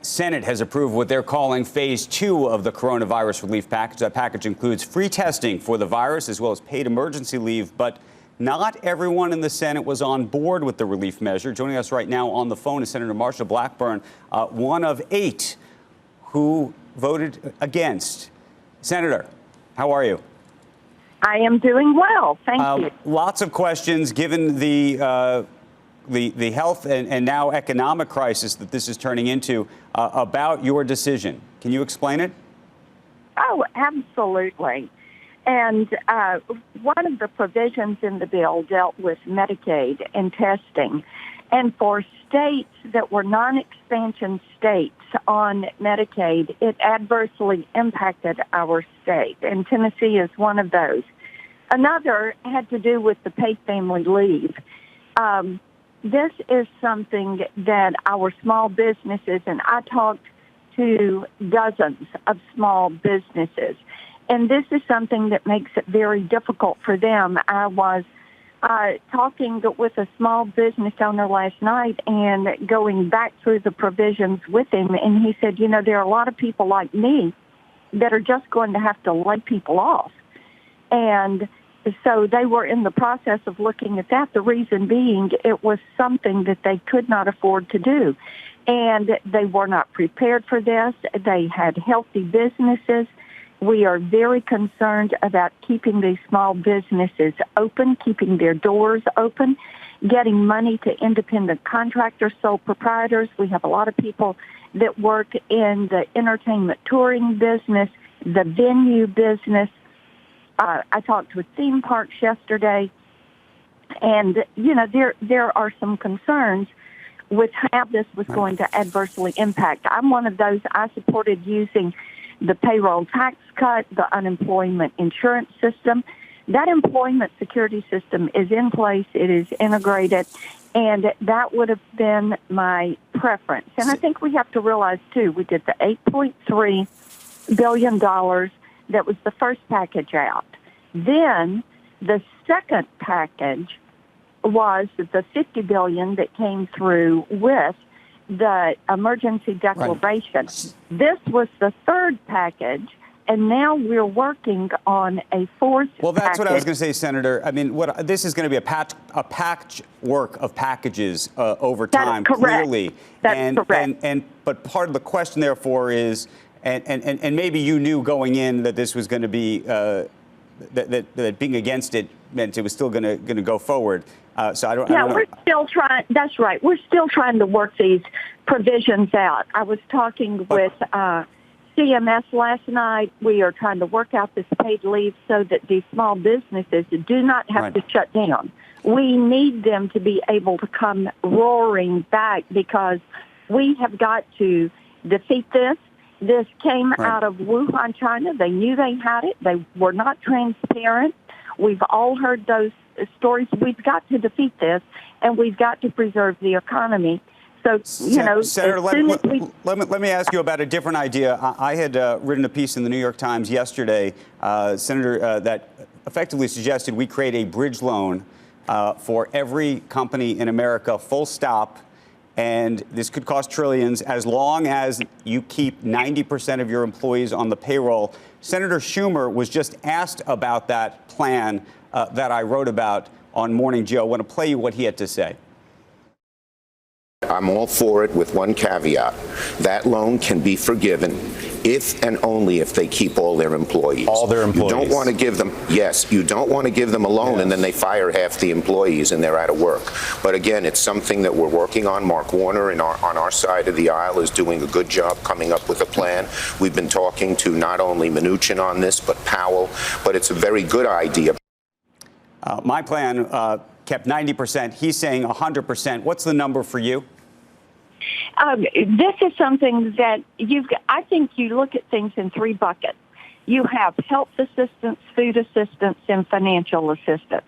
Senate has approved what they're calling phase 2 of the coronavirus relief package. That package includes free testing for the virus as well as paid emergency leave. But not everyone in the Senate was on board with the relief measure. Joining us right now on the phone is Senator Marsha Blackburn, one of 8 who voted against. Senator, how are you? I am doing well. Thank you. Lots of questions given the health and now economic crisis that this is turning into about your decision. Can you explain it? Oh, absolutely. And one of the provisions in the bill dealt with Medicaid and testing. And for states that were non-expansion states on Medicaid, it adversely impacted our state. And Tennessee is one of those. Another had to do with the paid family leave. This is something that our small businesses, and I talked to dozens of small businesses, and this is something that makes it very difficult for them. I was talking with a small business owner last night and going back through the provisions with him, and he said, you know, there are a lot of people like me that are just going to have to lay people off. And so they were in the process of looking at that, the reason being it was something that they could not afford to do. And they were not prepared for this. They had healthy businesses. We are very concerned about keeping these small businesses open, keeping their doors open, getting money to independent contractors, sole proprietors. We have a lot of people that work in the entertainment touring business, the venue business. I talked with theme parks yesterday, and, you know, there are some concerns with how this was going to adversely impact. I'm one of those. I supported using the payroll tax cut, the unemployment insurance system. That employment security system is in place. It is integrated, and that would have been my preference. And I think we have to realize, too, we did the $8.3 billion. That was the first package out. Then the second package was the $50 billion that came through with the emergency declaration. Right. This was the third package, and now we're working on a fourth package. Well, that's what I was going to say, Senator. I mean, this is going to be a patchwork of packages over time, clearly. That's correct. But part of the question, therefore, is, and maybe you knew going in that this was going to be, that being against it meant it was still going to go forward. So I don't know. We're still trying. That's right. We're still trying to work these provisions out. I was talking with CMS last night. We are trying to work out this paid leave so that these small businesses do not have to shut down. We need them to be able to come roaring back because we have got to defeat this. This came out of Wuhan, China. They knew they had it. They were not transparent. We've all heard those stories. We've got to defeat this, and we've got to preserve the economy. So, you know, Senator, let me ask you about a different idea. I had written a piece in the New York Times yesterday, Senator, that effectively suggested we create a bridge loan for every company in America, full stop. And this could cost trillions as long as you keep 90% of your employees on the payroll. Senator Schumer was just asked about that plan that I wrote about on Morning Joe. I want to play you what he had to say. I'm all for it with one caveat. That loan can be forgiven if and only if they keep all their employees. All their employees. You don't want to give them, you don't want to give them a loan and then they fire half the employees and they're out of work. But again, it's something that we're working on. Mark Warner on our side of the aisle is doing a good job coming up with a plan. We've been talking to not only Mnuchin on this, but Powell, but it's a very good idea. My plan kept 90%. He's saying 100%. What's the number for you? This is something that I think you look at things in 3 buckets. You have health assistance, food assistance, and financial assistance.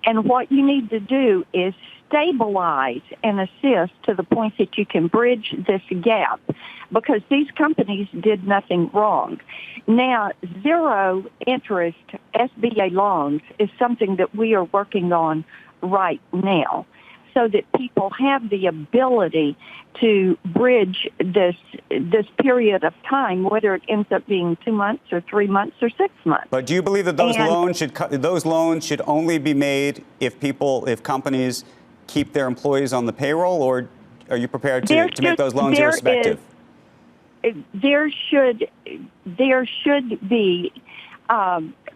And what you need to do is stabilize and assist to the point that you can bridge this gap because these companies did nothing wrong. Now, zero interest SBA loans is something that we are working on right now. so that people have the ability to bridge this period of time, whether it ends up being 2 months or 3 months or 6 months. But do you believe that those loans should only be made if companies keep their employees on the payroll, or are you prepared to make those loans irrespective? There should be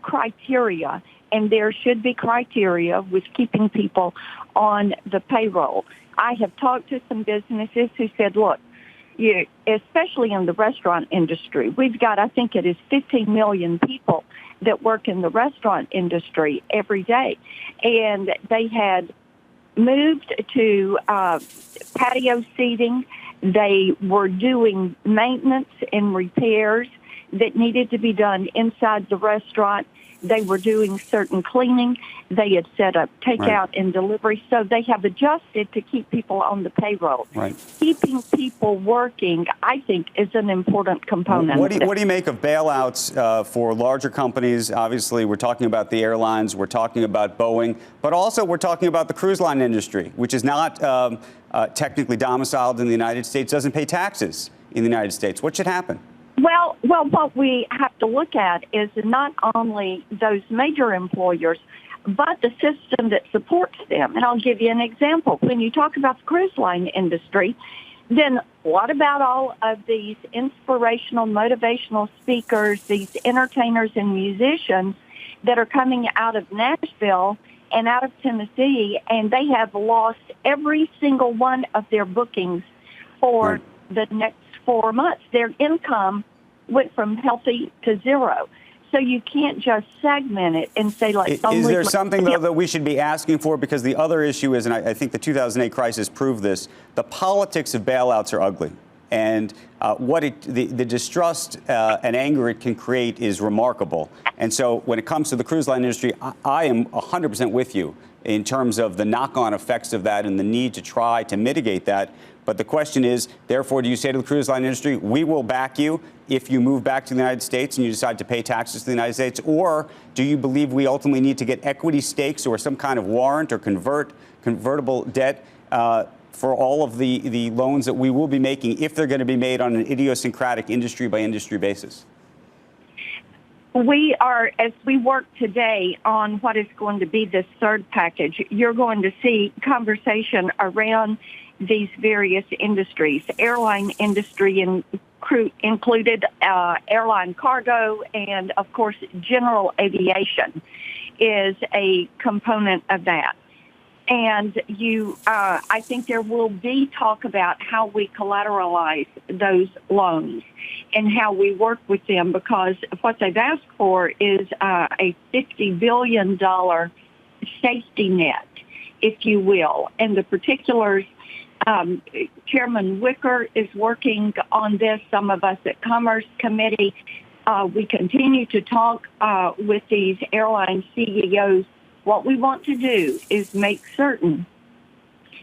criteria, and there should be criteria with keeping people on the payroll. I have talked to some businesses who said, look, especially in the restaurant industry, we've got, I think it is 15 million people that work in the restaurant industry every day. And they had moved to patio seating. They were doing maintenance and repairs that needed to be done inside the restaurant. They were doing certain cleaning. They had set up takeout and delivery. So they have adjusted to keep people on the payroll. Right. Keeping people working, I think, is an important component. What do you make of bailouts for larger companies? Obviously, we're talking about the airlines. We're talking about Boeing. But also, we're talking about the cruise line industry, which is not technically domiciled in the United States, doesn't pay taxes in the United States. What should happen? Well, what we have to look at is not only those major employers, but the system that supports them. And I'll give you an example. When you talk about the cruise line industry, then what about all of these inspirational, motivational speakers, these entertainers and musicians that are coming out of Nashville and out of Tennessee, and they have lost every single one of their bookings for the next 4 months. Their income went from healthy to zero. So you can't just segment it and say, like, is there something, though, that we should be asking for? Because the other issue is, and I think the 2008 crisis proved this, the politics of bailouts are ugly. And the distrust and anger it can create is remarkable. And so when it comes to the cruise line industry, I am 100% with you in terms of the knock-on effects of that and the need to try to mitigate that. But the question is, therefore, do you say to the cruise line industry, we will back you if you move back to the United States and you decide to pay taxes to the United States? Or do you believe we ultimately need to get equity stakes or some kind of warrant or convertible debt for all of the loans that we will be making if they're going to be made on an idiosyncratic industry-by-industry basis? We are, as we work today on what is going to be this third package, you're going to see conversation around these various industries. Airline industry included, airline cargo, and, of course, general aviation is a component of that. And I think there will be talk about how we collateralize those loans and how we work with them, because what they've asked for is a $50 billion safety net, if you will. And the particulars, Chairman Wicker is working on this. Some of us at Commerce Committee, we continue to talk with these airline CEOs. What we want to do is make certain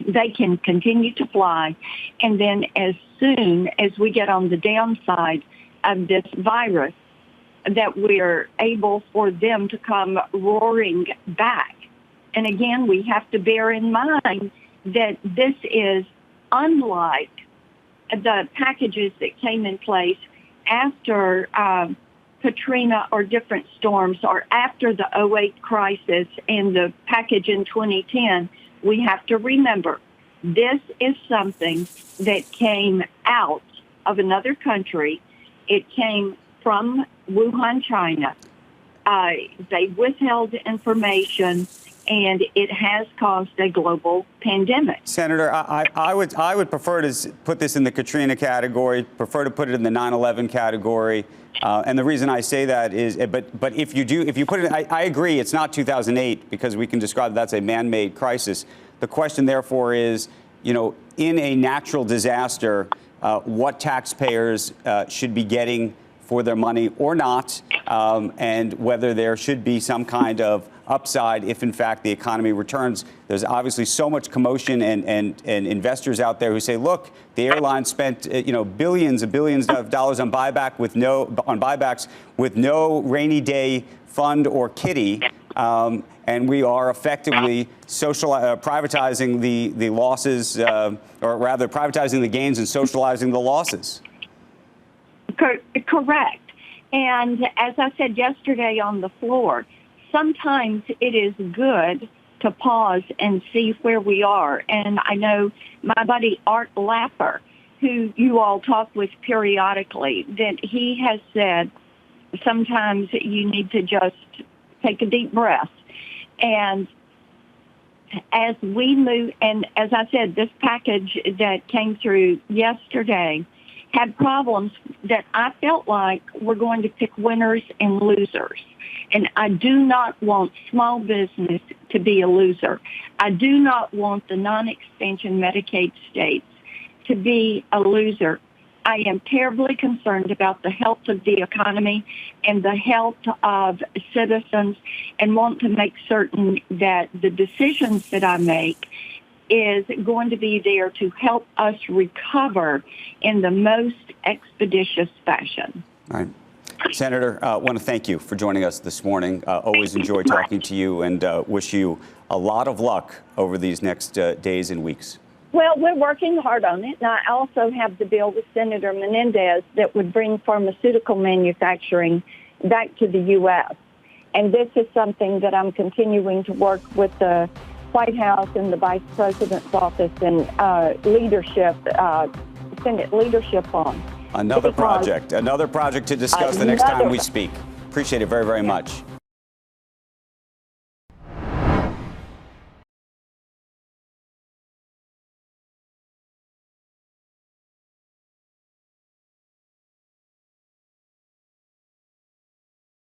they can continue to fly, and then as soon as we get on the downside of this virus, that we're able for them to come roaring back. And again, we have to bear in mind that this is unlike the packages that came in place after Katrina or different storms, or after the 2008 crisis and the package in 2010. We have to remember this is something that came out of another country. It came from Wuhan, China. They withheld information, and it has caused a global pandemic. Senator, I would prefer to put this in the Katrina category, prefer to put it in the 9/11 category. And the reason I say that is, but if you put it, I agree, it's not 2008, because we can describe that's a man-made crisis. The question, therefore, is, in a natural disaster, what taxpayers should be getting for their money or not, and whether there should be some kind of upside if, in fact, the economy returns. There's obviously so much commotion and investors out there who say, look, the airline spent billions and billions of dollars on buybacks with no rainy day fund or kitty. And we are effectively privatizing the losses, or rather privatizing the gains and socializing the losses. Correct. And as I said yesterday on the floor, sometimes it is good to pause and see where we are. And I know my buddy Art Lapper, who you all talk with periodically, that he has said sometimes you need to just take a deep breath. And as we move, and as I said, this package that came through yesterday had problems that I felt like we're going to pick winners and losers. And I do not want small business to be a loser. I do not want the non-expansion Medicaid states to be a loser. I am terribly concerned about the health of the economy and the health of citizens, and want to make certain that the decisions that I make is going to be there to help us recover in the most expeditious fashion. All right. Senator, I want to thank you for joining us this morning. Always enjoy talking to you, and wish you a lot of luck over these next days and weeks. Well, we're working hard on it. And I also have the bill with Senator Menendez that would bring pharmaceutical manufacturing back to the U.S. And this is something that I'm continuing to work with the White House and the Vice President's office and leadership, Senate leadership on. Another project to discuss the next time we speak. Appreciate it very, very much.